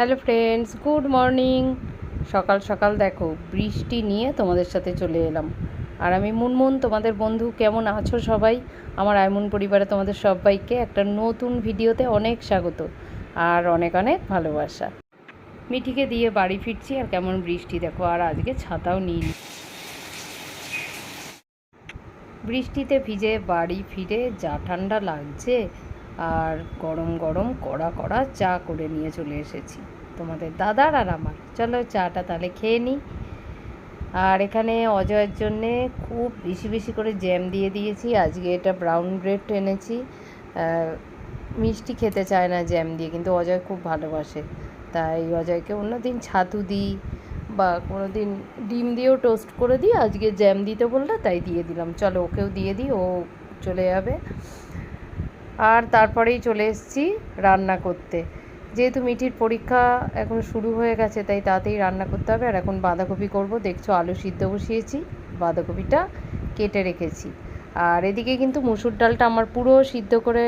Hello friends, good morning. সকাল সকাল দেখো বৃষ্টি নিয়ে তোমাদের সাথে চলে এলাম। আর আমি মুনমুন, তোমাদের বন্ধু। কেমন আছো সবাই? আমার আইমুন পরিবারে তোমাদের সবাইকে একটা নতুন ভিডিওতে অনেক স্বাগত আর অনেক অনেক ভালোবাসা। মিঠিকে দিয়ে বাড়ি ফিরছি আর কেমন বৃষ্টি দেখো, আর আজকে ছাতাও নিই। বৃষ্টিতে ভিজে বাড়ি ফিরে যা ঠান্ডা লাগছে, আর গরম গরম কড়া কড়া চা করে নিয়ে চলে এসেছি তোমাদের দাদার আর আমার। চলো চাটা তাহলে খেয়ে নিই। আর এখানে অজয়ের জন্যে খুব বেশি বেশি করে জ্যাম দিয়ে দিয়েছি। আজকে এটা ব্রাউন ব্রেড এনেছি। মিষ্টি খেতে চায় না জ্যাম দিয়ে, কিন্তু অজয় খুব ভালোবাসে, তাই অজয়কে অন্যদিন ছাতু দিই বা কোনো দিন ডিম দিয়েও টোস্ট করে দিই। আজকে জ্যাম দিতে বললে তাই দিয়ে দিলাম। চলো ওকেও দিয়ে দিই, ও চলে যাবে। আর তারপরেই চলে এসেছি রান্না করতে। যেহেতু মিঠির পরীক্ষা এখন শুরু হয়ে গেছে, তাই তাড়াতাড়ি রান্না করতে হবে। আর এখন বাঁধাকপি করব। দেখছো আলু সিদ্ধ বসিয়েছি, বাঁধাকপিটা কেটে রেখেছি। আর এদিকে কিন্তু মুসুর ডালটা আমার পুরো সিদ্ধ করে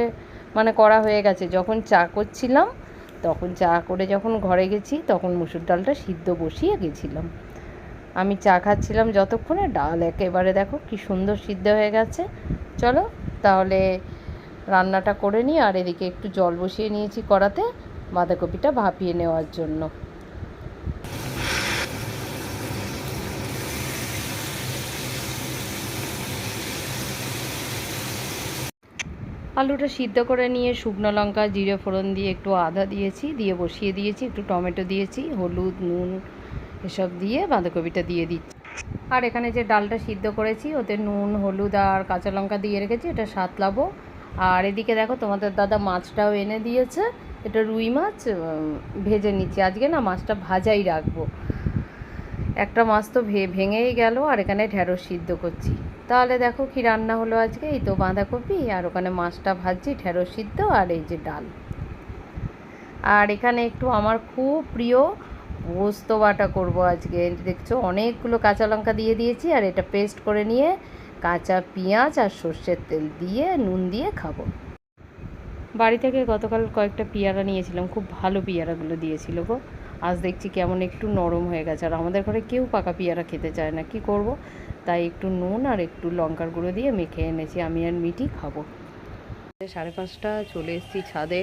করা হয়ে গেছে। যখন চা করছিলাম, তখন চা করে যখন ঘরে গেছি, তখন মুসুর ডালটা সিদ্ধ বসিয়ে গেছিলাম। আমি চা খাচ্ছিলাম যতক্ষণে, ডাল একেবারে দেখো কি সুন্দর সিদ্ধ হয়ে গেছে। চলো তাহলে রান্নাটা করে নিই। আর এদিকে একটু জল বসিয়ে নিয়েছি কড়াতে বাঁধাকপিটা ভাপিয়ে নেওয়ার জন্য। আলুটা সিদ্ধ করে নিয়ে শুকনো লঙ্কা জিরে ফোড়ন দিয়ে একটু আদা দিয়েছি, দিয়ে বসিয়ে দিয়েছি। একটু টমেটো দিয়েছি, হলুদ নুন এসব দিয়ে বাঁধাকপিটা দিয়ে দিচ্ছি। আর এখানে যে ডালটা সিদ্ধ করেছি, ওতে নুন হলুদ আর কাঁচা লঙ্কা দিয়ে রেখেছি, এটা সাতলাবো। আর এদিকে দেখো তোমাদের দাদা মাছটাও এনে দিয়েছে। এটা রুই মাছ ভেজে নিচ্ছি। আজকে না মাছটা ভাজাই রাখবো, একটা মাছ তো ভেঙেই গেল। আর এখানে ঢেঁড়স সিদ্ধ করছি। তাহলে দেখো কি রান্না হলো আজকে। এই তো বাঁধাকপি, আর ওখানে মাছটা ভাজছি, ঢেঁড়স সিদ্ধ, আর এই যে ডাল। আর এখানে একটু আমার খুব প্রিয় পোস্ত বাটা করব আজকে। দেখছো অনেকগুলো কাঁচা লঙ্কা দিয়ে দিয়েছি, আর এটা পেস্ট করে নিয়ে কাঁচা পেঁয়াজ আর সর্ষের তেল দিয়ে নুন দিয়ে খাবো। বাড়ি থেকে গতকাল কয়েকটা পেয়ারা নিয়েছিলাম, খুব ভালো পেয়ারাগুলো দিয়েছিল গো। আজ দেখছি কেমন একটু নরম হয়ে গেছে। আর আমাদের ঘরে কেউ পাকা পেয়ারা খেতে চায় না, কি করব। তাই একটু নুন আর একটু লঙ্কার গুঁড়ো দিয়ে মেখে এনেছি, আমি আর মিঠি খাবো। 5:30 চলে এসেছি ছাদে,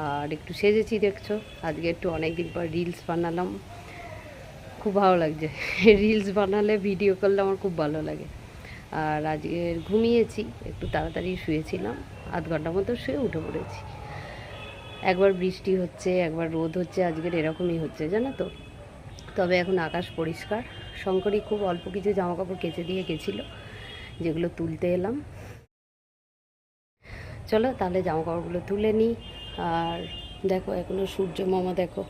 আর একটু সেজেছি দেখছো। আজকে একটু অনেক দিন পর রিলস বানালাম, খুব ভালো লাগছে। রিলস বানালে ভিডিও করলে আমার খুব ভালো লাগে। আর আজকে ঘুমিয়েছি, একটু তাড়াতাড়ি শুয়েছিলাম, আধ ঘন্টা মতো শুয়ে উঠে পড়েছি। একবার বৃষ্টি হচ্ছে, একবার রোদ হচ্ছে, আজকের এরকমই হচ্ছে জানো তো। তবে এখন আকাশ পরিষ্কার। শঙ্করী খুব অল্প কিছু জামাকাপড় কেচে দিয়ে গেছিলো, যেগুলো তুলতে এলাম। চলো তাহলে জামাকাপড়গুলো তুলে নিই। আর দেখো এখনও সূর্য মামা দেখো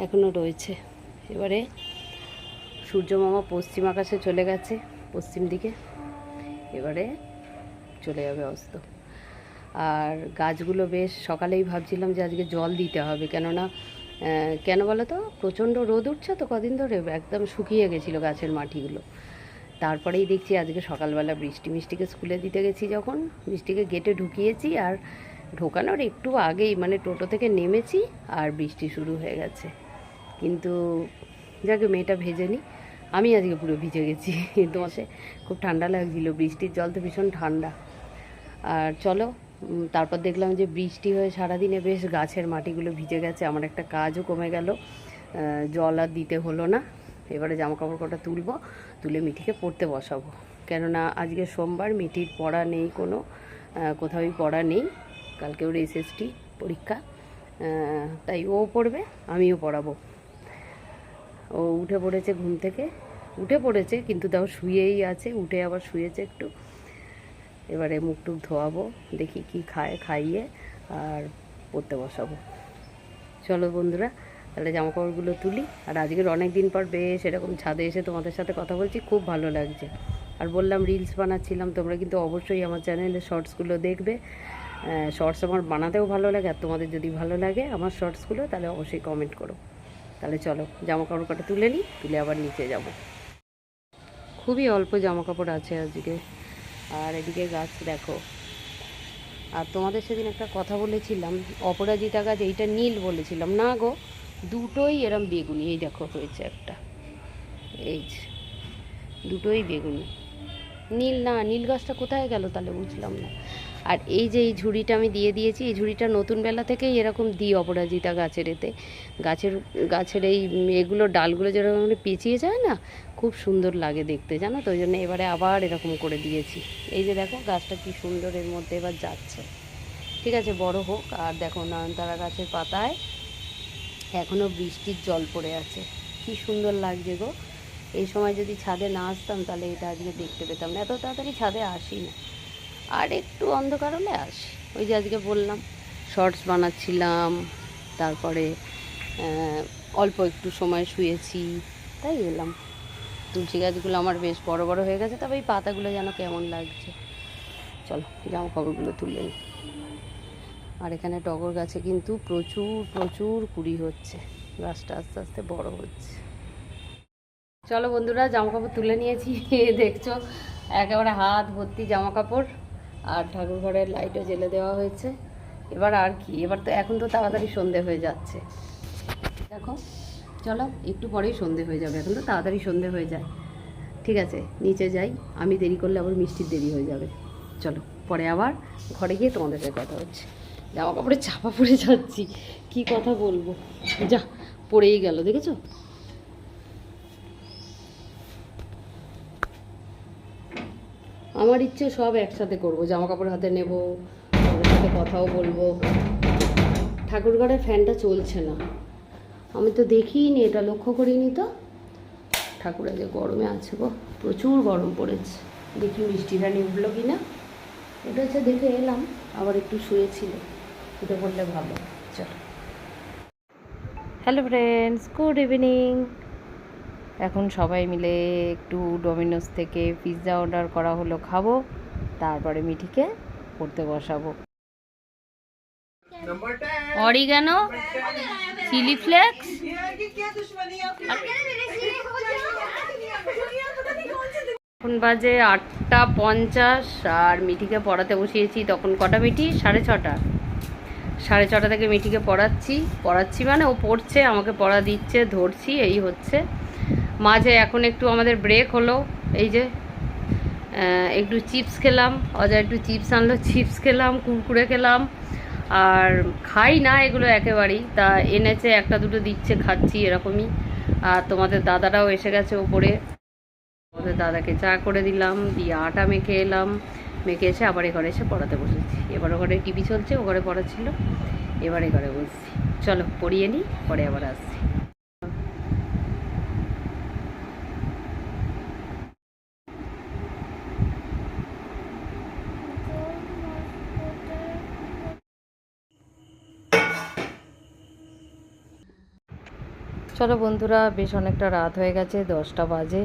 এখনও রয়েছে। এবারে সূর্য মামা পশ্চিম আকাশে চলে গেছে, পশ্চিম দিকে। এবারে চলে যাবে অস্ত। আর গাছগুলো বেশ সকালেই ভাবছিলাম যে আজকে জল দিতে হবে, কেননা কেন বলো তো, প্রচণ্ড রোদ উঠছে তো কদিন ধরে, একদম শুকিয়ে গেছিলো গাছের মাটিগুলো। তারপরেই দেখছি আজকে সকালবেলা মিষ্টিকে স্কুলে দিতে গেছি, যখন মিষ্টিকে গেটে ঢুকিয়েছি, আর ঢোকানোর একটু আগেই টোটো থেকে নেমেছি আর বৃষ্টি শুরু হয়ে গেছে। কিন্তু যাকে মেয়েটা ভেজেনি, আমি আজকে পুরো ভিজে গেছি। কিন্তু সে খুব ঠান্ডা লাগছিল, বৃষ্টির জল তো ভীষণ ঠান্ডা। আর চলো তারপর দেখলাম যে বৃষ্টি হয়ে সারাদিনে বেশ গাছের মাটিগুলো ভিজে গেছে, আমার একটা কাজও কমে গেল, জল আর দিতে হলো না। এবারে জামাকাপড় কটা তুলবো, তুলে মিঠিকে পড়তে বসাবো। কেননা আজকে সোমবার, মিঠির পড়া নেই, কোনো কোথাওই পড়া নেই। কালকে ওর SST পরীক্ষা, তাই ও পড়বে, আমিও পড়াবো। ও উঠে পড়েছে ঘুম থেকে, উঠে পড়েছে কিন্তু তাও শুয়েই আছে, উঠে আবার শুয়েছে একটু। এবারে মুখ টুক ধোয়াবো, দেখি কি খায়, খাইয়ে আর পড়তে বসাবো। চলো বন্ধুরা তাহলে জামাকাপড়গুলো তুলি। আর আজকের অনেক দিন পর বেশ এরকম ছাদে এসে তোমাদের সাথে কথা বলছি, খুব ভালো লাগছে। আর বললাম রিলস বানাচ্ছিলাম, তোমরা কিন্তু অবশ্যই আমার চ্যানেলে শর্টসগুলো দেখবে। শর্টস আমার বানাতেও ভালো লাগে, আর তোমাদের যদি ভালো লাগে আমার শর্টসগুলো, তাহলে অবশ্যই কমেন্ট করো। তাহলে চলো জামাকাপড় কটা তুলে নিই, তুলে আবার নিচে যাব। খুবই অল্প জামাকাপড় আছে আজকে। আর এদিকে গাছ দেখো। আর তোমাদের সেদিন একটা কথা বলেছিলাম, অপরাজিতা গাছ, এইটা নীল বলেছিলাম না গো, দুটোই এরম বেগুনি, এই দেখো হয়েছে একটা, এই যে দুটোই বেগুনি। নীল না, নীল গাছটা কোথায় গেল তাহলে বুঝলাম না। আর এই যে এই ঝুড়িটা আমি দিয়ে দিয়েছি, এই ঝুড়িটা নতুন বেলা থেকেই এরকম দিই অপরাজিতা গাছের এতে, গাছের এই এগুলো ডালগুলো যেরকম পেঁচিয়ে যায় না, খুব সুন্দর লাগে দেখতে, জানো তো, ওই জন্য এবারে আবার এরকম করে দিয়েছি। এই যে দেখো গাছটা কি সুন্দর এর মধ্যে এবার যাচ্ছে। ঠিক আছে, বড় হোক। আর দেখো নয়নতারা গাছের পাতায় এখনও বৃষ্টির জল পড়ে আছে, কি সুন্দর লাগছে গো। এই সময় যদি ছাদে না আসতাম তাহলে এটা আজকে দেখতে পেতাম না, এত তাড়াতাড়ি ছাদে আসি না, আর একটু অন্ধকার হলে আসি। ওই যে আজকে বললাম শর্টস বানাচ্ছিলাম, তারপরে অল্প একটু সময় শুয়েছি, তাই এলাম। তুলসী গাছগুলো আমার বেশ বড় বড় হয়ে গেছে, তবে এই পাতাগুলো যেন কেমন লাগছে। চলো জামা কাপড়গুলো তুলে নিই। আর এখানে টগর গাছে কিন্তু প্রচুর প্রচুর কুড়ি হচ্ছে, গাছটা আস্তে আস্তে বড় হচ্ছে। চলো বন্ধুরা, জামা কাপড় তুলে নিয়েছি, দেখছো একেবারে হাত ভর্তি জামা কাপড়। আর ঠাকুর ঘরের লাইটও জ্বেলে দেওয়া হয়েছে। এবার আর কি, এবার তো এখন তো তাড়াতাড়ি সন্ধে হয়ে যাচ্ছে, দেখো। চলো একটু পরেই সন্ধে হয়ে যাবে, এখন তো তাড়াতাড়ি সন্ধে হয়ে যায়। ঠিক আছে, নিচে যাই, আমি দেরি করলে আবার মিষ্টির দেরি হয়ে যাবে। চলো পরে আবার ঘরে গিয়ে তোমাদের সাথে কথা হচ্ছে। জামা কাপড়ে চাপা পড়ে যাচ্ছি, কি কথা বলবো, যা পড়েই গেল, দেখেছো। আমার ইচ্ছে সব একসাথে করবো, জামা কাপড় হাতে নেবো, ওদের সাথে কথাও বলবো। ঠাকুরঘরের ফ্যানটা চলছে না, আমি তো দেখিনি, এটা লক্ষ্য করিনি তো। ঠাকুরের যে গরমে আছে গো, প্রচুর গরম পড়েছে। দেখি মিষ্টিটা নিবলো কি না, এটা হচ্ছে দেখে এলাম, আবার একটু শুয়েছিল, উঠে পড়লে ভালো। চলো, হ্যালো ফ্রেন্ডস, গুড ইভিনিং। এখন সবাই মিলে একটু ডোমিনোস থেকে পিৎজা অর্ডার করা হলো, খাবো, তারপরে মিঠিকে পড়তে বসাবো। Oregano, chilli flakes. এখন বাজে 8:50, আর মিঠিকে পড়াতে বসিয়েছি। তখন কটা মিঠি? 6:30। 6:30 থেকে মিঠিকে পড়াচ্ছি মানে ও পড়ছে, আমাকে পড়া দিচ্ছে, ধরছি, এই হচ্ছে। মাঝে এখন একটু আমাদের ব্রেক হলো, এই যে একটু চিপস খেলাম, অজয় একটু চিপস আনলো, চিপস খেলাম, কুরকুরে খেলাম। আর খাই না এগুলো একেবারেই, তা এনেছে, একটা দুটো দিচ্ছে, খাচ্ছি এরকমই। আর তোমাদের দাদারাও এসে গেছে ওপরে, তোমাদের দাদাকে চা করে দিলাম, দিয়ে আটা মেখে এলাম, মেখে এসে আবার এ ঘরে এসে পড়াতে বসেছি। এবার ও ঘরে টিভি চলছে, ও ঘরে পড়া ছিল, এবার এ ঘরে বসছি। চলো পড়িয়ে নিই, পরে আবার আসছি। চলো বন্ধুরা, বেশ অনেকটা রাত হয়ে গেছে, 10টা বাজে।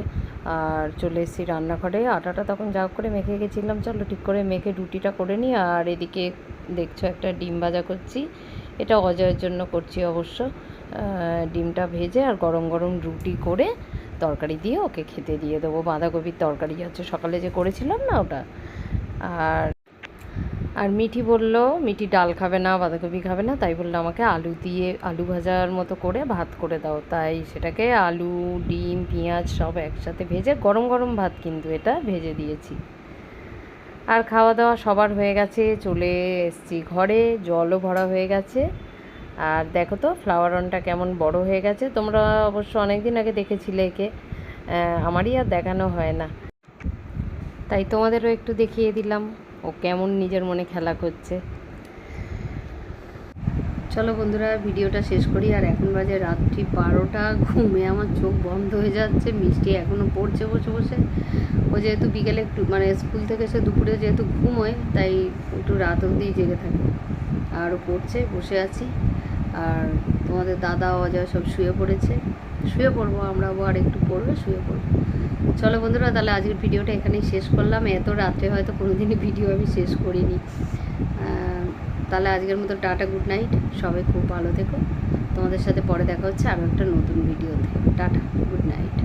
আর চলে এসেছি রান্নাঘরে। আটাটা তখন যা করে মেখে গেছিলাম, চলো ঠিক করে মেখে রুটিটা করে নিই। আর এদিকে দেখছো একটা ডিম ভাজা করছি, এটা অজয়ের জন্য করছি অবশ্য। ডিমটা ভেজে আর গরম গরম রুটি করে তরকারি দিয়ে ওকে খেতে দিয়ে দেবো। বাঁধাকপির তরকারি আছে, সকালে যে করেছিলাম না ওটা। আর মিঠি বলল, মিঠি ডাল খাবে না, বাঁধাকপি খাবে না, তাই বললো আমাকে আলু দিয়ে আলু ভাজার মতো করে ভাত করে দাও। তাই সেটাকে আলু, ডিম, পেঁয়াজ সব একসাথে ভেজে, গরম গরম ভাত কিন্তু এটা ভেজে দিয়েছি। আর খাওয়া দাওয়া সবার হয়ে গেছে, চলে এসেছি ঘরে, জলও ভরা হয়ে গেছে। আর দেখো তো ফ্লাওয়ার অনটা কেমন বড় হয়ে গেছে, তোমরা অবশ্য অনেক দিন আগে দেখেছিলে একে, আমারই আর দেখানো হয় না, তাই তোমাদেরও একটু দেখিয়ে দিলাম ও কেমন নিজের মনে খেলা করছে। চলো বন্ধুরা, ভিডিওটা শেষ করি। আর এখন বাজে রাত্রি 12টা, ঘুমে আমার চোখ বন্ধ হয়ে যাচ্ছে। মিষ্টি এখনও পড়ছে বসে বসে, ও যেহেতু বিকেলে একটু মানে স্কুল থেকে এসে দুপুরে যেহেতু ঘুমোয়, তাই একটু রাত অবধি জেগে থাকে। আর ও পড়ছে, বসে আছি। আর তোমাদের দাদা অজয় সব শুয়ে পড়েছে, শুয়ে পড়বো আমরাও, আর একটু পড়বে, শুয়ে পড়বো। চলো বন্ধুরা, তাহলে আজকের ভিডিওটা এখানেই শেষ করলাম। এত রাত্রে হয়তো কোনোদিনই ভিডিও আমি শেষ করিনি। তাহলে আজকের মতো টাটা, গুড নাইট, সবাই খুব ভালো থেকো। তোমাদের সাথে পরে দেখা হচ্ছে আরও একটা নতুন ভিডিওতে। Tata, good night.